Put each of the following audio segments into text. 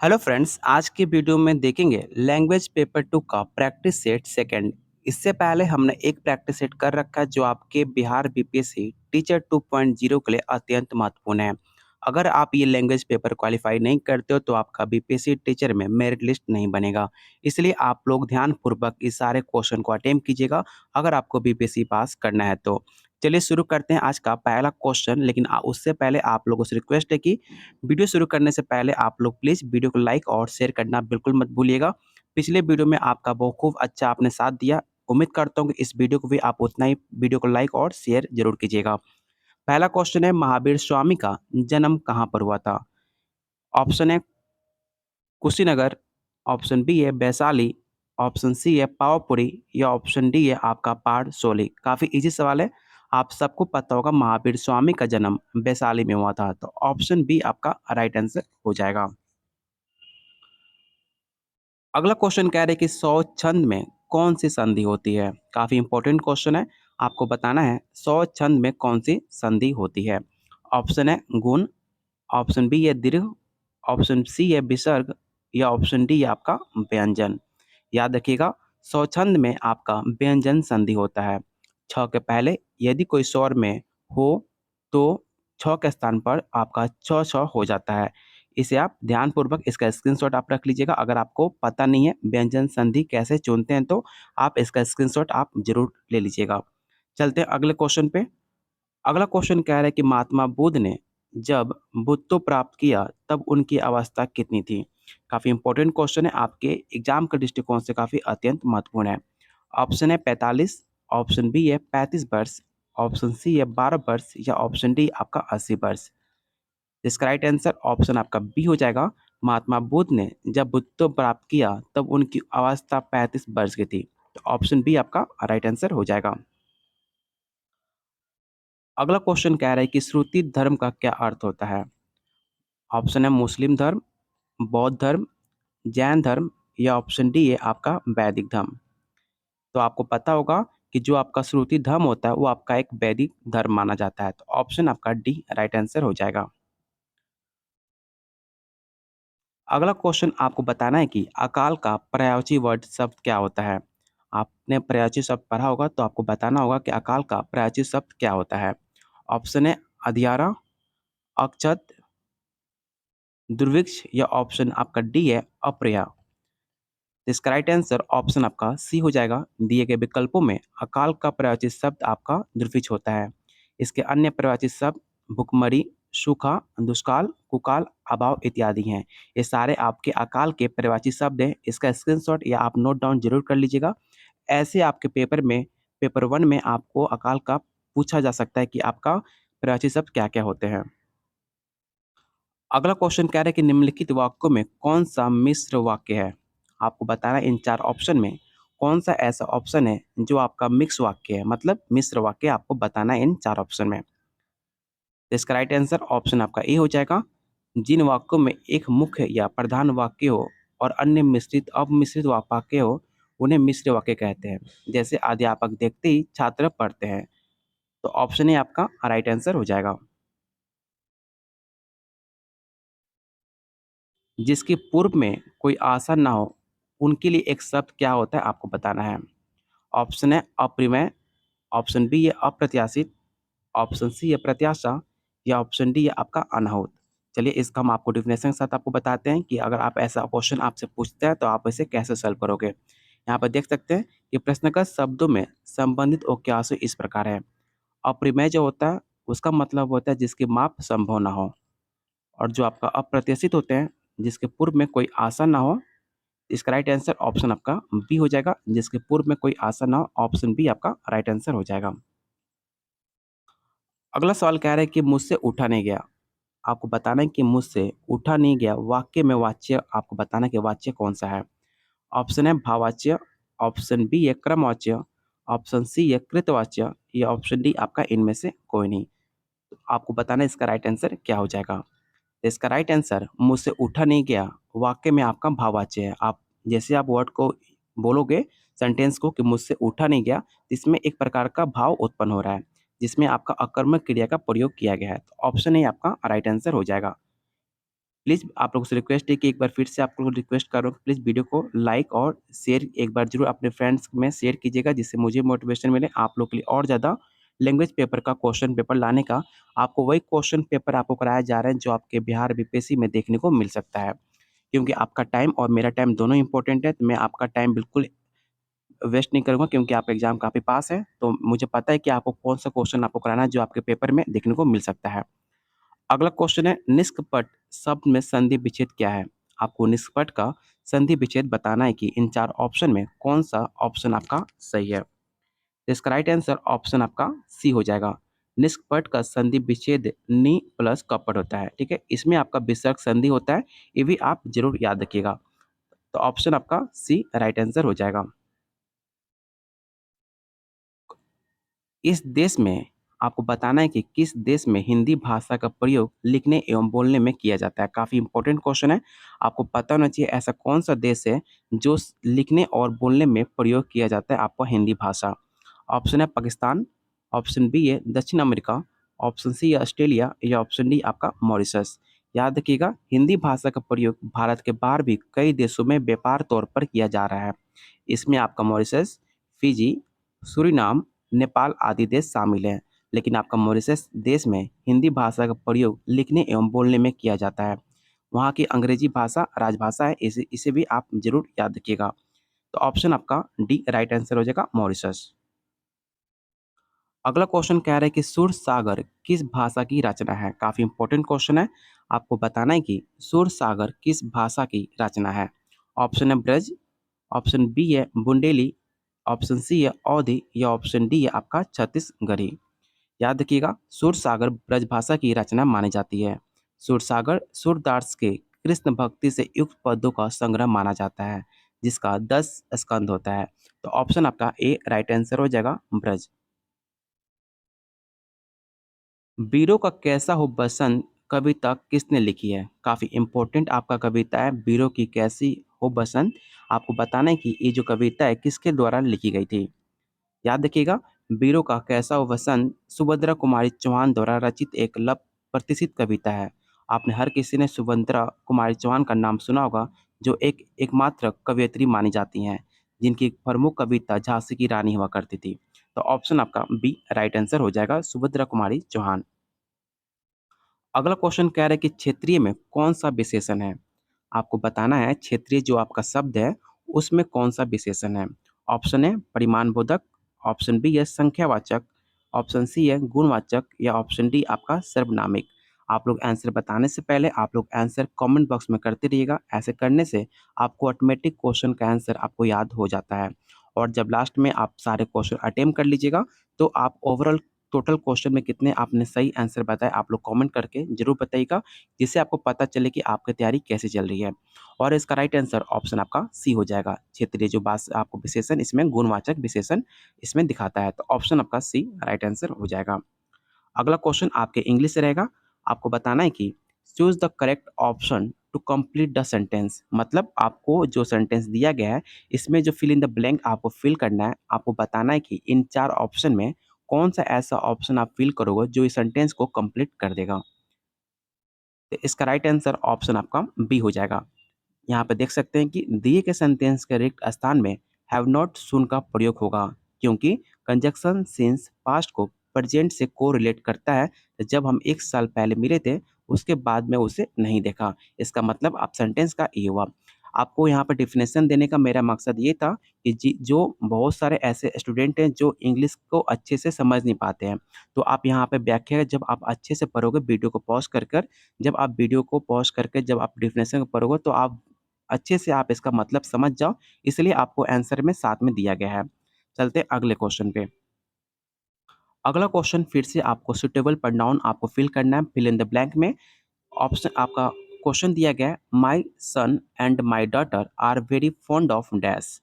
Hello friends, आज की video में देखेंगे लैंग्वेज पेपर 2 का प्रैक्टिस सेट सेकंड। इससे पहले हमने एक प्रैक्टिस सेट कर रखा है जो आपके बिहार बीपीएससी टीचर 2.0 के लिए अत्यंत महत्वपूर्ण है। अगर आप ये लैंग्वेज पेपर क्वालिफाई नहीं करते हो तो आपका बीपीएससी टीचर में मेरिट लिस्ट नहीं बनेगा। इसलिए आप लोग ध्यानपूर्वक इस सारे क्वेश्चन को अटेम्प्ट कीजिएगा अगर आपको बीपीएससी पास करना है तो। चलिए शुरू करते हैं आज का पहला क्वेश्चन, लेकिन उससे पहले आप लोगों से रिक्वेस्ट है कि वीडियो शुरू करने से पहले आप लोग प्लीज़ वीडियो को लाइक और शेयर करना बिल्कुल मत भूलिएगा। पिछले वीडियो में आपका बहुत अच्छा आपने साथ दिया। उम्मीद करता हूँ कि इस वीडियो को भी आप उतना ही वीडियो को लाइक और शेयर ज़रूर कीजिएगा। पहला क्वेश्चन है, महावीर स्वामी का जन्म कहाँ पर हुआ था? ऑप्शन है कुशीनगर, ऑप्शन बी है वैशाली, ऑप्शन सी है पावापुरी या ऑप्शन डी है आपका पारसोली। काफ़ी ईज़ी सवाल है। आप सबको पता होगा महावीर स्वामी का जन्म वैशाली में हुआ था, तो ऑप्शन बी आपका राइट आंसर हो जाएगा। अगला क्वेश्चन कह रहे हैं कि सौ छंद में कौन सी संधि होती है? काफ़ी इंपॉर्टेंट क्वेश्चन है। आपको बताना है सौ छंद में कौन सी संधि होती है। ऑप्शन है गुण, ऑप्शन बी है दीर्घ, ऑप्शन सी है विसर्ग या ऑप्शन डी है आपका व्यंजन। याद रखिएगा, स्वछंद में आपका व्यंजन संधि होता है। छ के पहले यदि कोई स्वर में हो तो छ के स्थान पर आपका छ छ हो जाता है। इसे आप ध्यानपूर्वक इसका स्क्रीनशॉट आप रख लीजिएगा। अगर आपको पता नहीं है व्यंजन संधि कैसे चुनते हैं तो आप इसका स्क्रीनशॉट आप ज़रूर ले लीजिएगा। चलते हैं अगले क्वेश्चन पे। अगला क्वेश्चन कह रहा है कि महात्मा बुद्ध ने जब बुद्धत्व प्राप्त किया तब उनकी अवस्था कितनी थी? काफ़ी इंपॉर्टेंट क्वेश्चन है, आपके एग्जाम के दृष्टिकोण से काफ़ी अत्यंत महत्वपूर्ण है। ऑप्शन है 45, ऑप्शन बी है 35 वर्ष, ऑप्शन सी है 12 वर्ष या ऑप्शन डी आपका 80 वर्ष। इसका राइट आंसर ऑप्शन आपका बी हो जाएगा। महात्मा बुद्ध ने जब बुद्धत्व प्राप्त किया तब उनकी अवस्था 35 वर्ष की थी, तो ऑप्शन बी आपका राइट आंसर हो जाएगा। अगला क्वेश्चन कह रहा है कि श्रुति धर्म का क्या अर्थ होता है? ऑप्शन है मुस्लिम धर्म, बौद्ध धर्म, जैन धर्म या ऑप्शन डी है आपका वैदिक धर्म। तो आपको पता होगा कि जो आपका श्रुति धर्म होता है वो आपका एक वैदिक धर्म माना जाता है, तो ऑप्शन आपका डी राइट आंसर हो जाएगा। अगला क्वेश्चन आपको बताना है कि अकाल का पर्यायवाची वर्ड शब्द क्या होता है? आपने पर्यायवाची शब्द पढ़ा होगा तो आपको बताना होगा कि अकाल का पर्यायवाची शब्द क्या होता है। ऑप्शन है अधियारा, अक्षत, दुर्भिक्ष या ऑप्शन आपका डी है अप्रिया। इसका राइट आंसर ऑप्शन आपका सी हो जाएगा। दिए गए विकल्पों में अकाल का पर्यायवाची शब्द आपका दुर्भिक्ष होता है। इसके अन्य पर्यायवाची शब्द भुखमरी, सूखा, दुष्काल, कुकाल, अभाव इत्यादि हैं। ये सारे आपके अकाल के पर्यायवाची शब्द हैं। इसका स्क्रीनशॉट या आप नोट डाउन जरूर कर लीजिएगा। ऐसे आपके पेपर में पेपर 1 में आपको अकाल का पूछा जा सकता है कि आपका पर्यायवाची शब्द क्या-क्या होते हैं। अगला क्वेश्चन कह रहा है कि निम्नलिखित वाक्यों में कौन सा मिश्र वाक्य है? आपको बताना है इन 4 ऑप्शन में कौन सा ऐसा ऑप्शन है जो आपका मिक्स वाक्य है, मतलब मिश्र वाक्य आपको बताना है इन 4 ऑप्शन में। तो इसका राइट आंसर ऑप्शन आपका ए हो जाएगा। जिन वाक्यों में एक मुख्य या प्रधान वाक्य हो और अन्य मिश्रित अमिश्रित वाक्य हो उन्हें मिश्र वाक्य कहते हैं। जैसे अध्यापक देखते ही छात्र पढ़ते हैं, तो ऑप्शन ए आपका राइट आंसर हो जाएगा। जिसके पूर्व में कोई आशा ना हो उनके लिए एक शब्द क्या होता है आपको बताना है। ऑप्शन है अप्रिमेय, ऑप्शन बी है अप्रत्याशित, ऑप्शन सी है प्रत्याशा या ऑप्शन डी है आपका अनाहूत। चलिए इसका हम आपको डेफिनेशन के साथ आपको बताते हैं कि अगर आप ऐसा क्वेश्चन आपसे पूछते हैं तो आप इसे कैसे सॉल्व करोगे। यहाँ पर देख सकते हैं कि प्रश्न का शब्दों में संबंधित वाक्यांश इस प्रकार है। अप्रिमेय जो होता है उसका मतलब होता है जिसकी माप संभव ना हो, और जो आपका अप्रत्याशित होते हैं जिसके पूर्व में कोई आशा ना हो। इसका राइट आंसर ऑप्शन आपका बी हो जाएगा। जिसके पूर्व में कोई आशा ना हो, ऑप्शन बी आपका राइट आंसर हो जाएगा। अगला सवाल कह रहा है कि मुझसे उठा नहीं गया। आपको बताना है कि मुझसे उठा नहीं गया वाक्य में वाच्य आपको बताना है कि वाच्य कौन सा है। ऑप्शन है भाववाच्य, ऑप्शन बी है क्रमवाच्य, ऑप्शन सी है कृतवाच्य या ऑप्शन डी आपका इनमें से कोई नहीं। तो आपको बताना है इसका राइट आंसर क्या हो जाएगा। इसका राइट आंसर मुझसे उठा नहीं गया वाक्य में आपका भाववाच्य है। आप जैसे आप वर्ड को बोलोगे सेंटेंस को कि मुझसे उठा नहीं गया, इसमें एक प्रकार का भाव उत्पन्न हो रहा है जिसमें आपका अकर्मक क्रिया का प्रयोग किया गया है, तो ऑप्शन ए आपका राइट आंसर हो जाएगा। प्लीज़ आप लोगों से रिक्वेस्ट है कि एक बार फिर से आप लोगों को रिक्वेस्ट कर रहा हूँ कि प्लीज़ वीडियो को लाइक और शेयर एक बार ज़रूर अपने फ्रेंड्स में शेयर कीजिएगा, जिससे मुझे मोटिवेशन मिले आप लोग के लिए और ज़्यादा लैंग्वेज पेपर का क्वेश्चन पेपर लाने का। आपको वही क्वेश्चन पेपर आपको कराया जा रहा है जो आपके बिहार बीपीएससी में देखने को मिल सकता है। क्योंकि आपका टाइम और मेरा टाइम दोनों इम्पोर्टेंट है, तो मैं आपका टाइम बिल्कुल वेस्ट नहीं करूँगा क्योंकि आपका एग्ज़ाम काफ़ी पास है, तो मुझे पता है कि आपको कौन-सा क्वेश्चन आपको कराना है जो आपके पेपर में देखने को मिल सकता है। अगला क्वेश्चन है निष्कपट शब्द में संधि विच्छेद क्या है? आपको निष्कपट का संधि विच्छेद बताना है कि इन 4 ऑप्शन में कौन-सा ऑप्शन आपका सही है। तो इसका राइट आंसर ऑप्शन आपका सी हो जाएगा। निष्कपट का संधि विच्छेद नि प्लस कपट होता है, ठीक है? इसमें आपका विसर्ग संधि होता है, ये भी आप ज़रूर याद रखिएगा। तो ऑप्शन आपका सी राइट आंसर हो जाएगा। इस देश में आपको बताना है कि किस देश में हिंदी भाषा का प्रयोग लिखने एवं बोलने में किया जाता है। काफ़ी इंपॉर्टेंट क्वेश्चन है। आपको पता होना चाहिए ऐसा कौन-सा देश है जो लिखने और बोलने में प्रयोग किया जाता है आपका हिंदी भाषा। ऑप्शन है पाकिस्तान, ऑप्शन बी है दक्षिण अमेरिका, ऑप्शन सी है ऑस्ट्रेलिया या ऑप्शन डी आपका मॉरिशस। याद रखिएगा हिंदी भाषा का प्रयोग भारत के बाहर भी कई देशों में व्यापार तौर पर किया जा रहा है। इसमें आपका मॉरिशस, फिजी, सूरीनाम, नेपाल आदि देश शामिल हैं। लेकिन आपका मॉरिशस देश में हिंदी भाषा का प्रयोग लिखने एवं बोलने में किया जाता है। वहाँ की अंग्रेजी भाषा राजभाषा है, इसे इसे भी आप ज़रूर याद रखिएगा। तो ऑप्शन आपका डी राइट आंसर हो जाएगा मॉरिशस। अगला क्वेश्चन कह रहा है कि सुर सागर किस भाषा की रचना है? काफ़ी इंपॉर्टेंट क्वेश्चन है। आपको बताना है कि सुर सागर किस भाषा की रचना है? ऑप्शन है ब्रज, ऑप्शन बी है बुंदेली, ऑप्शन सी है अवधी या ऑप्शन डी है आपका छत्तीसगढ़ी। याद रखिएगा सुरसागर ब्रजभाषा की रचना मानी जाती है। सुरसागर सूरदास के कृष्ण भक्ति से युक्त पदों का संग्रह माना जाता है, जिसका 10 स्कंद होता है। तो ऑप्शन आपका ए राइट आंसर हो जाएगा ब्रज। वीरों का कैसा हो बसंत कविता किसने लिखी है? काफ़ी इंपॉर्टेंट आपका कविता है वीरों की कैसी हो बसंत। आपको बताना है कि ये जो कविता है किसके द्वारा लिखी गई थी। याद रखिएगा वीरों का कैसा हो वसंत सुभद्रा कुमारी चौहान द्वारा रचित एक लव प्रतिष्ठित कविता है। आपने हर किसी ने सुभद्रा कुमारी चौहान का नाम सुना होगा, जो एक एकमात्र कवयित्री मानी जाती हैं, जिनकी प्रमुख कविता झांसी की रानी हुआ करती थी। तो ऑप्शन आपका बी राइट आंसर हो जाएगा सुभद्रा कुमारी चौहान। अगला क्वेश्चन कह रहा है कि क्षेत्रीय में कौन सा विशेषण है? आपको बताना है क्षेत्रीय जो आपका शब्द है उसमें कौन सा विशेषण है। ऑप्शन है परिमाणबोधक, ऑप्शन बी है संख्यावाचक, ऑप्शन सी है गुणवाचक या ऑप्शन डी आपका सर्वनामिक। आप लोग आंसर बताने से पहले आप लोग आंसर कमेंट बॉक्स में करते रहिएगा। ऐसे करने से आपको ऑटोमेटिक क्वेश्चन का आंसर आपको याद हो जाता है। और जब लास्ट में आप सारे क्वेश्चन अटेम्प्ट कर लीजिएगा तो आप ओवरऑल टोटल क्वेश्चन में कितने आपने सही आंसर बताए आप लोग कमेंट करके ज़रूर बताइएगा, जिससे आपको पता चले कि आपकी तैयारी कैसे चल रही है। और इसका राइट आंसर ऑप्शन आपका सी हो जाएगा। क्षेत्रीय जो भाषा आपको विशेषण इसमें गुणवाचक विशेषण इसमें दिखाता है, तो ऑप्शन आपका सी राइट आंसर हो जाएगा। अगला क्वेश्चन आपके इंग्लिश से रहेगा। आपको बताना है कि choose the correct option to complete the sentence. मतलब आपको जो सेंटेंस दिया गया है, इसमें जो फिल इन द ब्लैंक आपको फिल करना है। आपको बताना है कि इन 4 ऑप्शन में कौन-सा ऐसा ऑप्शन आप फिल करोगे जो इस सेंटेंस को कंप्लीट कर देगा। तो इसका राइट आंसर ऑप्शन आपका बी हो जाएगा। यहाँ पे देख सकते हैं कि दिए गए सेंटेंस के रिक्त स्थान में हैव नॉट सून का प्रयोग होगा, क्योंकि कंजक्शन सिंस पास्ट को प्रेजेंट से कोरिलेट करता है। तो जब हम 1 साल पहले मिले थे, उसके बाद में उसे नहीं देखा। इसका मतलब आप सेंटेंस का ये हुआ। आपको यहाँ पे डेफिनेशन देने का मेरा मकसद ये था कि जो बहुत सारे ऐसे स्टूडेंट हैं जो इंग्लिश को अच्छे से समझ नहीं पाते हैं। तो आप यहाँ पे व्याख्या जब आप अच्छे से पढ़ोगे वीडियो को पॉज़ कर जब आप वीडियो को पॉज़ करके जब आप डेफिनेशन को पढ़ोगे तो आप अच्छे से आप इसका मतलब समझ जाओ, इसलिए आपको आंसर में साथ में दिया गया है। चलते हैं अगले क्वेश्चन पे। अगला क्वेश्चन फिर से आपको सूटेबल प्रोनाउन आपको फिल करना है, फिल इन द ब्लैंक में। ऑप्शन आपका क्वेश्चन दिया गया है, my son and my daughter are very fond of dash.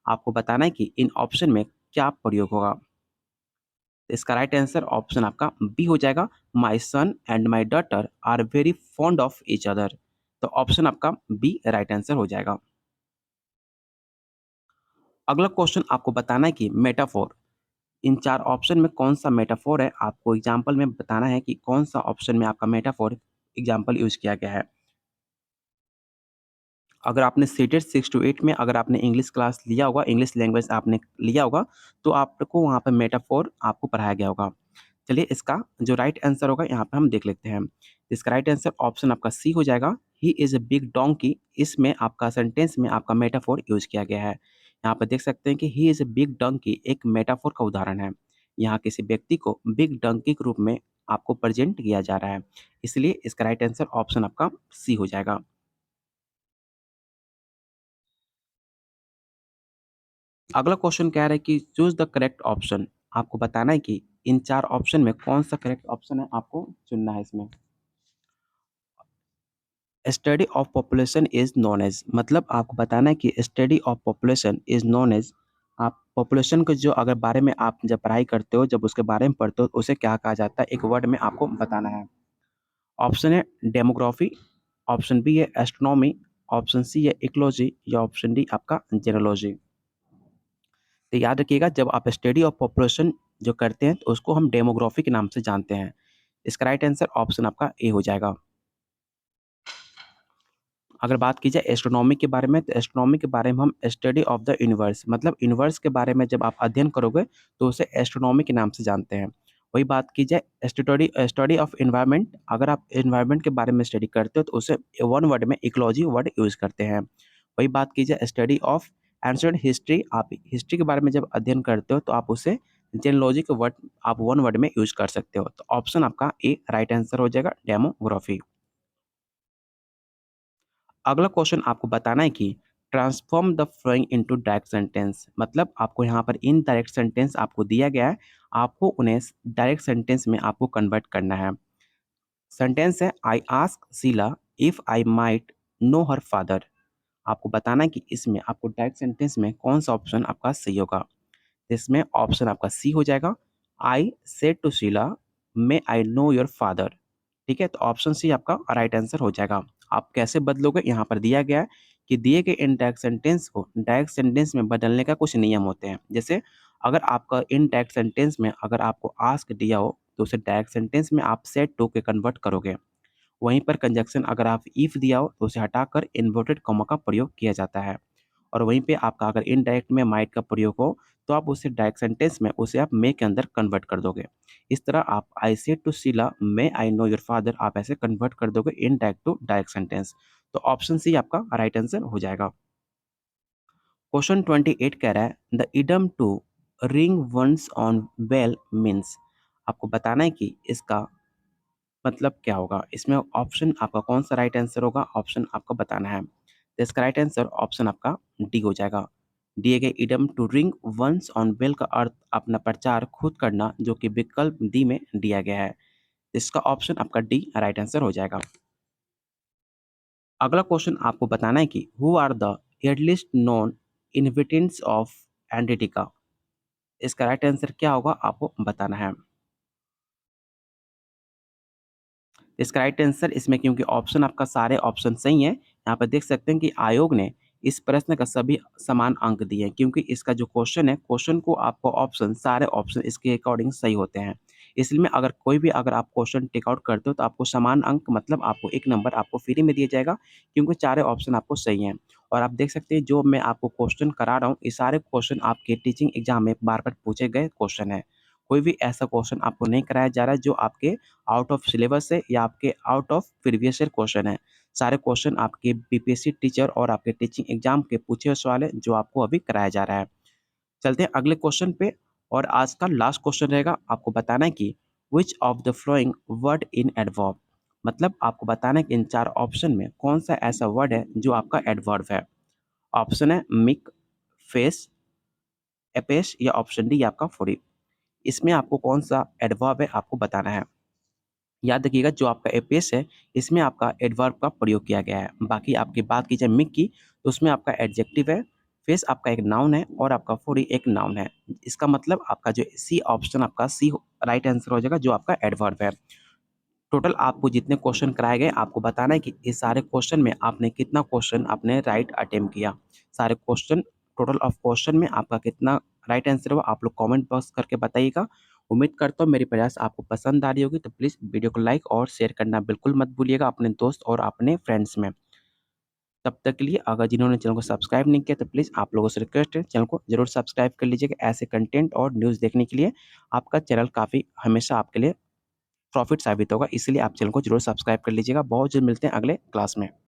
आपको बताना है कि इन ऑप्शन में क्या प्रयोग होगा। तो इसका राइट आंसर ऑप्शन आपका बी हो जाएगा, my son and my daughter are very fond of each other. तो ऑप्शन आपका बी राइट आंसर हो जाएगा। अगला क्वेश्चन आपको बताना है कि मेटाफोर इन 4 ऑप्शन में कौन-सा मेटाफोर है, आपको एग्ज़ाम्पल में बताना है कि कौन-सा ऑप्शन में आपका मेटाफोर एग्ज़ाम्पल यूज़ किया गया है। अगर आपने सीटेट 6 टू 8 में अगर आपने इंग्लिश क्लास लिया होगा, इंग्लिश लैंग्वेज आपने लिया होगा, तो आपको वहाँ पे मेटाफोर आपको पढ़ाया गया होगा। चलिए इसका जो राइट आंसर होगा यहाँ पे हम देख लेते हैं। इसका राइट आंसर ऑप्शन आपका सी हो जाएगा। He is a big donkey. इसमें आपका सेंटेंस में आपका मेटाफोर यूज़ किया गया है। यहाँ पे देख सकते हैं कि he is a big donkey एक मेटाफोर का उदाहरण है। यहाँ किसी व्यक्ति को बिग डोंकी के रूप में आपको प्रेज़ेंट किया जा रहा है। इसलिए इसका राइट आंसर ऑप्शन आपका सी हो जाएगा। अगला क्वेश्चन कह रहा है कि चूज़ द करेक्ट ऑप्शन। आपको बताना है कि इन 4 ऑप्शन में कौन-सा करेक्ट ऑप्शन है, आपको चुनना है इसमें। Study of population is known as, मतलब आपको बताना है कि study of population is known as. आप पॉपुलेशन के जो अगर बारे में आप जब पढ़ाई करते हो, जब उसके बारे में पढ़ते हो, उसे क्या कहा जाता है, एक वर्ड में आपको बताना है। ऑप्शन है डेमोग्राफी, ऑप्शन बी है एस्ट्रोनॉमी, ऑप्शन सी है इकोलॉजी या ऑप्शन डी आपका जेनोलॉजी। तो याद रखिएगा जब आप स्टडी ऑफ पॉपुलेशन जो करते हैं तो उसको हम डेमोग्राफी के नाम से जानते हैं। इसका राइट आंसर ऑप्शन आपका ए हो जाएगा। अगर बात की जाए एस्ट्रोनॉमी के बारे में, तो एस्ट्रोनॉमी के बारे में हम स्टडी ऑफ द यूनिवर्स, मतलब यूनिवर्स के बारे में जब आप अध्ययन करोगे तो उसे एस्ट्रोनॉमी के नाम से जानते हैं। वही बात की जाए स्टडी स्टडी ऑफ एनवायरनमेंट, अगर आप एनवायरनमेंट के बारे में स्टडी करते हो तो उसे वन वर्ड में इकोलॉजी वर्ड यूज़ करते हैं। वही बात की जाए स्टडी ऑफ एंशिएंट हिस्ट्री, आप हिस्ट्री के बारे में जब अध्ययन करते हो तो आप उसे जेनोलॉजी के वर्ड आप वन वर्ड में यूज़ कर सकते हो। तो ऑप्शन आपका ए राइट आंसर हो जाएगा, डेमोग्राफी। अगला क्वेश्चन आपको बताना है कि transform the flowing into direct sentence, मतलब आपको यहाँ पर इनडायरेक्ट सेंटेंस आपको दिया गया है, आपको उन्हें डायरेक्ट सेंटेंस में आपको कन्वर्ट करना है। सेंटेंस है I ask Sheila if I might know her father. आपको बताना है कि इसमें आपको डायरेक्ट सेंटेंस में कौन सा ऑप्शन आपका सही होगा। इसमें ऑप्शन आपका सी हो जाएगा। I said to Sheila may I know your father. ठीक है, तो ऑप्शन सी आपका राइट आंसर हो जाएगा। आप कैसे बदलोगे, यहाँ पर दिया गया है कि दिए गए इनडायरेक्ट सेंटेंस को डायरेक्ट सेंटेंस में बदलने का कुछ नियम होते हैं। जैसे अगर आपका इनडायरेक्ट सेंटेंस में अगर आपको आस्क दिया हो तो उसे डायरेक्ट सेंटेंस में आप सेड टू के कन्वर्ट करोगे। वहीं पर कंजक्शन अगर आप इफ दिया हो तो उसे हटाकर इन्वर्टेड कॉमा का प्रयोग किया जाता है। और वहीं पे आपका अगर इनडायरेक्ट में माइट का प्रयोग हो तो आप उसे डायरेक्ट सेंटेंस में उसे आप मे के अंदर कन्वर्ट कर दोगे। इस तरह आप I said to Sheila may I know your father आप ऐसे कन्वर्ट कर दोगे इनडायरेक्ट टू डायरेक्ट सेंटेंस। तो ऑप्शन सी आपका राइट आंसर हो जाएगा। क्वेश्चन 28 कह रहा है the idiom to ring one's own bell means. आपको बताना है कि इसका मतलब क्या होगा। इसमें ऑप्शन आपका कौन सा राइट आंसर होगा, ऑप्शन आपको बताना है। तो इसका राइट आंसर ऑप्शन आपका डी हो जाएगा। दिए गए idiom to ring one's own bell का अर्थ अपना प्रचार खुद करना, जो कि विकल्प डी में दिया गया है। इसका ऑप्शन आपका डी राइट आंसर हो जाएगा। अगला क्वेश्चन आपको बताना है कि who are the earliest known inhabitants of Antarctica. इसका राइट आंसर क्या होगा आपको बताना है। इसका राइट आंसर इसमें, क्योंकि ऑप्शन आपका सारे ऑप्शन सही हैं, यहाँ पर देख सकते हैं कि आयोग ने इस प्रश्न का सभी समान अंक दिए हैं, क्योंकि इसका जो क्वेश्चन है, क्वेश्चन को आपको ऑप्शन सारे ऑप्शन इसके अकॉर्डिंग सही होते हैं। इसलिए में अगर कोई भी अगर आप क्वेश्चन टिक आउट करते हो तो आपको समान अंक, मतलब आपको 1 नंबर आपको फ्री में दिया जाएगा, क्योंकि सारे ऑप्शन आपको सही हैं। और आप देख सकते हैं जो मैं आपको क्वेश्चन करा रहा हूँ, ये सारे क्वेश्चन आपके टीचिंग एग्जाम में बार-बार पूछे गए क्वेश्चन हैं। कोई भी ऐसा क्वेश्चन आपको नहीं कराया जा रहा है जो आपके आउट ऑफ सिलेबस है या आपके out of previous year question है। सारे क्वेश्चन आपके बीपीएससी टीचर और आपके टीचिंग एग्जाम के पूछे हुए सवाल है जो आपको अभी कराया जा रहा है। चलते हैं अगले क्वेश्चन पे। और आज का लास्ट क्वेश्चन रहेगा, आपको बताना है कि which of the flowing word in adverb, मतलब आपको बताना है कि इन 4 ऑप्शन में कौन सा ऐसा वर्ड है जो आपका एडवर्ब है। ऑप्शन है मिक, फेस, एपेस या ऑप्शन डी आपका फूडी। इसमें आपको कौन सा एडवर्ब है आपको बताना है। याद रखिएगा जो आपका एपेस है इसमें आपका एडवर्ब का प्रयोग किया गया है। बाकी आपकी बात की जाए मिक की तो उसमें आपका एडजेक्टिव है, फेस आपका एक नाउन है और आपका फूडी एक नाउन है। इसका मतलब आपका जो सी ऑप्शन आपका सी राइट आंसर हो जाएगा जो आपका एडवर्ब है। टोटल आपको जितने क्वेश्चन कराए गए आपको बताना है कि इस सारे क्वेश्चन में आपने कितना क्वेश्चन आपने राइट अटेम्प्ट किया। सारे क्वेश्चन टोटल ऑफ क्वेश्चन में आपका कितना राइट आंसर हुआ आप लोग कमेंट बॉक्स करके बताइएगा। उम्मीद करता हूँ मेरी प्रयास आपको पसंद आ रही होगी, तो प्लीज़ वीडियो को लाइक और शेयर करना बिल्कुल मत भूलिएगा अपने दोस्त और अपने फ्रेंड्स में। तब तक के लिए अगर जिन्होंने चैनल को सब्सक्राइब नहीं किया तो प्लीज़ आप लोगों से रिक्वेस्ट है चैनल को ज़रूर सब्सक्राइब कर लीजिएगा। ऐसे कंटेंट और न्यूज़ देखने के लिए आपका चैनल काफ़ी हमेशा आपके लिए प्रॉफ़िट साबित होगा, इसलिए आप चैनल को ज़रूर सब्सक्राइब कर लीजिएगा। बहुत जल्द मिलते हैं अगले क्लास में।